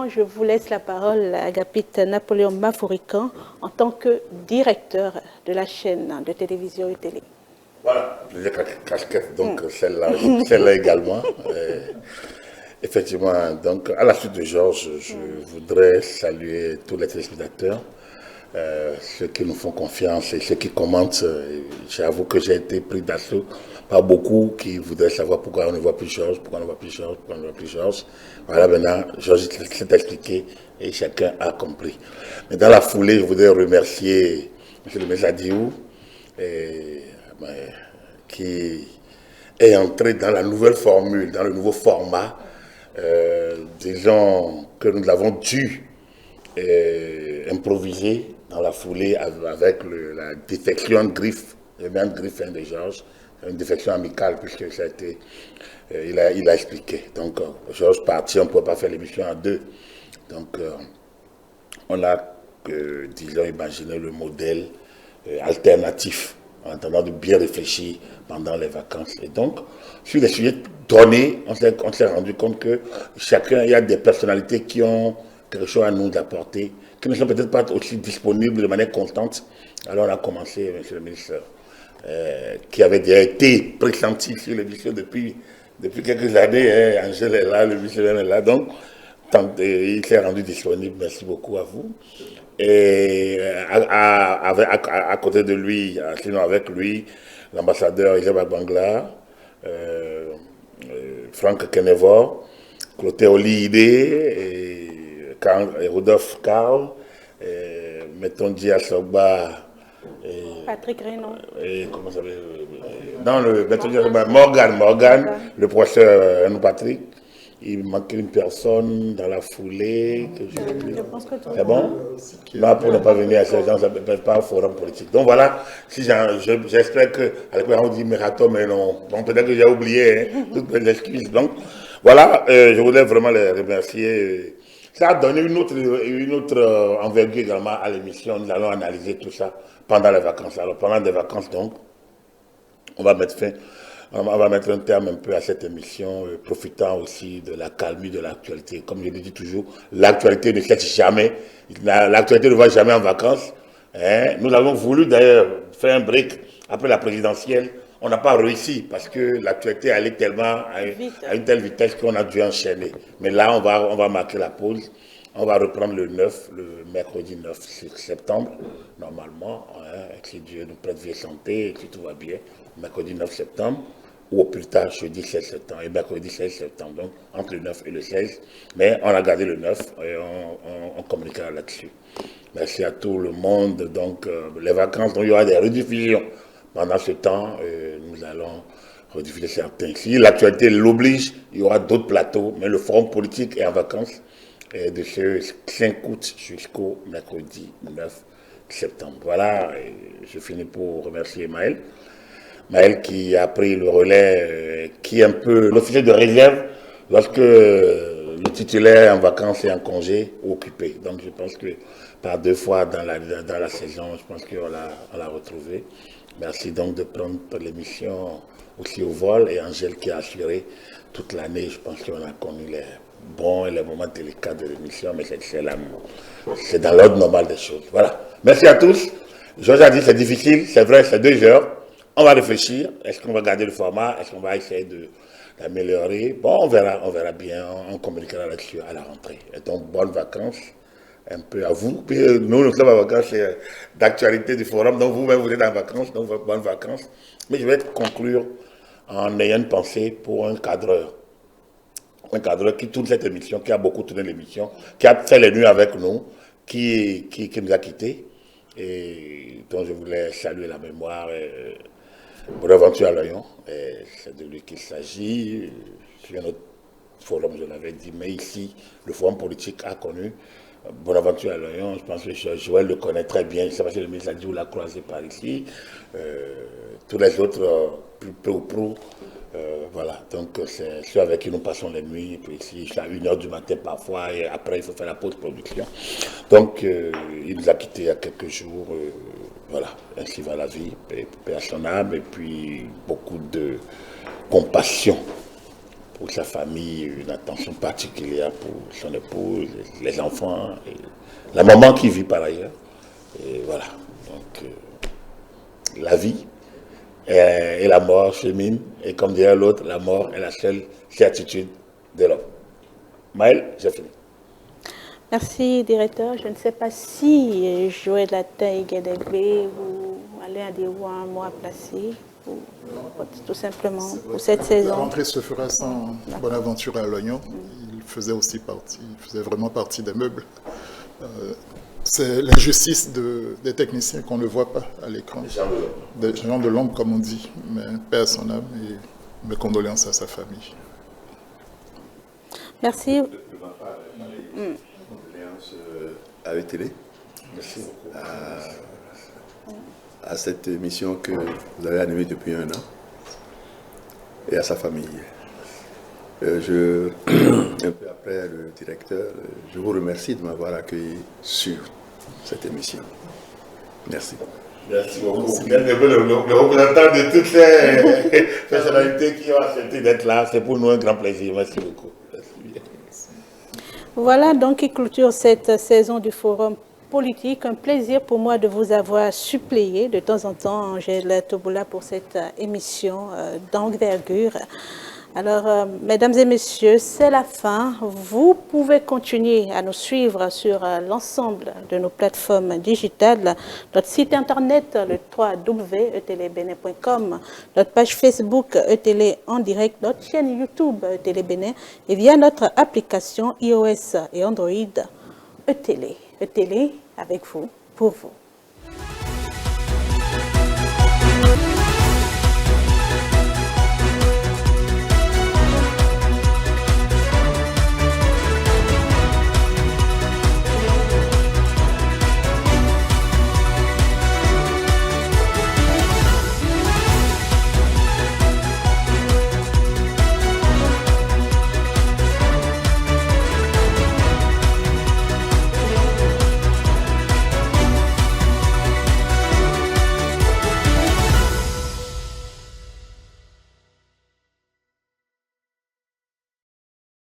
maintenant, je vous laisse la parole à Agapite Napoléon Mafourican en tant que directeur de la chaîne de télévision et télé. Voilà, plusieurs casquettes, donc celle-là également. Effectivement, donc à la suite de Georges, je voudrais saluer tous les téléspectateurs, ceux qui nous font confiance et ceux qui commentent. J'avoue que j'ai été pris d'assaut par beaucoup qui voudraient savoir pourquoi on ne voit plus Georges, pourquoi on ne voit plus Georges, pourquoi on ne voit plus Georges. Voilà, maintenant, Georges s'est expliqué et chacun a compris. Mais dans la foulée, je voudrais remercier M. le maire Adiou, qui est entré dans la nouvelle formule, dans le nouveau format, disons que nous avons dû improviser dans la foulée avec la défection de griffe, le même griffe de Georges, une défection amicale puisque ça a été, il a expliqué. Donc Georges parti, on ne pouvait pas faire l'émission à deux. Donc on a, disons, imaginé le modèle alternatif en attendant de bien réfléchir pendant les vacances. Et donc, sur les sujets donnés, on s'est rendu compte que chacun, il y a des personnalités qui ont quelque chose à nous apporter, qui ne sont peut-être pas aussi disponibles de manière constante. Alors on a commencé, monsieur le ministre, qui avait déjà été pressenti sur l'émission depuis quelques années. Hein, Angèle est là, le vice-président est là. Donc, il s'est rendu disponible. Merci beaucoup à vous. Et à côté de lui, sinon avec lui, l'ambassadeur Isabelle Bangla, Franck Kenevor, Clotaire Olide, et Rodolphe Karl, Meton Diasogba, Patrick Renon. Comment ça s'appelle dans le Meton Diasogba, Morgan, le professeur Patrick. Il manquait une personne dans la foulée. Je pense que c'est bon? Non, pour ne pas venir à ces gens, ça ne peut pas un forum politique. Donc voilà, si j'espère qu'à l'époque, on dit Merato, mais non. Bon, peut-être que j'ai oublié toutes mes excuses. Donc voilà, je voulais vraiment les remercier. Ça a donné une autre envergure également à l'émission. Nous allons analyser tout ça pendant les vacances. Alors pendant les vacances, donc, on va mettre un terme un peu à cette émission, profitant aussi de la calmie de l'actualité. Comme je le dis toujours, l'actualité ne cesse jamais. L'actualité ne va jamais en vacances. Hein. Nous avons voulu d'ailleurs faire un break après la présidentielle. On n'a pas réussi parce que l'actualité allait tellement à une telle vitesse qu'on a dû enchaîner. Mais là, on va marquer la pause. On va reprendre le mercredi 9 septembre, normalement, hein, si Dieu nous prête vie et santé, et si tout va bien, mercredi 9 septembre, ou au plus tard, jeudi 16 septembre, et mercredi 16 septembre, donc entre le 9 et le 16. Mais on a gardé le 9 et on communiquera là-dessus. Merci à tout le monde. Donc, les vacances, donc, il y aura des rediffusions. Pendant ce temps, nous allons rediffuser certains. Si l'actualité l'oblige, il y aura d'autres plateaux, mais le forum politique est en vacances. De ce 5 août jusqu'au mercredi 9 septembre. Voilà, je finis pour remercier Maël. Maël qui a pris le relais, qui est un peu l'officier de réserve lorsque le titulaire est en vacances et en congé ou occupé. Donc je pense que par 2 fois dans la saison, je pense qu'on l'a retrouvé. Merci donc de prendre l'émission aussi au vol et Angèle qui a assuré toute l'année. Je pense qu'on a connu les bons et les moments délicats de l'émission, mais c'est dans l'ordre normal des choses. Voilà. Merci à tous. Georges a dit c'est difficile, c'est vrai, c'est 2 heures. On va réfléchir. Est-ce qu'on va garder le format? Est-ce qu'on va essayer d'améliorer? Bon, on verra bien. On communiquera là-dessus à la rentrée. Et donc, bonnes vacances. Un peu à vous. Puis, nous sommes en vacances d'actualité du forum. Donc, vous-même, vous êtes en vacances. Donc, bonnes vacances. Mais je vais conclure en ayant une pensée pour un cadreur. Un cadreur qui tourne cette émission, qui a beaucoup tourné l'émission, qui a fait les nuits avec nous, qui nous a quittés. Et dont je voulais saluer la mémoire. Bonaventure Aloyon, c'est de lui qu'il s'agit. Sur notre forum, je l'avais dit, mais ici, le forum politique a connu Bonaventure Aloyon. Je pense que Joël le connaît très bien. Je ne sais pas si le ministre a dit ou l'a croisé par ici. Tous les autres, peu ou prou. Voilà, donc c'est ceux avec qui nous passons les nuits, et puis ici, à 1h du matin parfois, et après il faut faire la pause production. Donc il nous a quittés il y a quelques jours, voilà, ainsi va la vie, paix à son âme, et puis beaucoup de compassion pour sa famille, une attention particulière pour son épouse, les enfants, et la maman qui vit par ailleurs. Et voilà. Donc, la vie et la mort cheminent, et comme dirait l'autre, la mort est la seule certitude de l'homme. Maël, j'ai fini. Merci, directeur. Je ne sais pas si Joël Latin Guédébé ou Alain Adéouan, un mot à placer, ou tout simplement pour cette saison. La rentrée se fera sans Bonaventure à l'oignon. Il faisait aussi partie, il faisait vraiment partie des meubles. C'est l'injustice des techniciens qu'on ne voit pas à l'écran. Des gens de l'ombre, comme on dit. Mais paix à son âme et mes condoléances à sa famille. Merci. Condoléances à ETélé. Merci beaucoup. À cette émission que vous avez animée depuis 1 an et à sa famille. Un peu après le directeur, je vous remercie de m'avoir accueilli sur cette émission. Merci. Merci beaucoup. Vous êtes le représentant de toutes ces personnalités qui ont accepté d'être là. C'est pour nous un grand plaisir. Merci beaucoup. Merci. Voilà donc qui clôture cette saison du Forum politique. Un plaisir pour moi de vous avoir suppléé de temps en temps, Angèle Toboula, pour cette émission d'envergure. Alors, mesdames et messieurs, c'est la fin. Vous pouvez continuer à nous suivre sur l'ensemble de nos plateformes digitales, notre site internet, le www.etelebene.com, notre page Facebook ETélé en direct, notre chaîne YouTube ETélé Bénin et via notre application iOS et Android ETélé. ETélé avec vous, pour vous.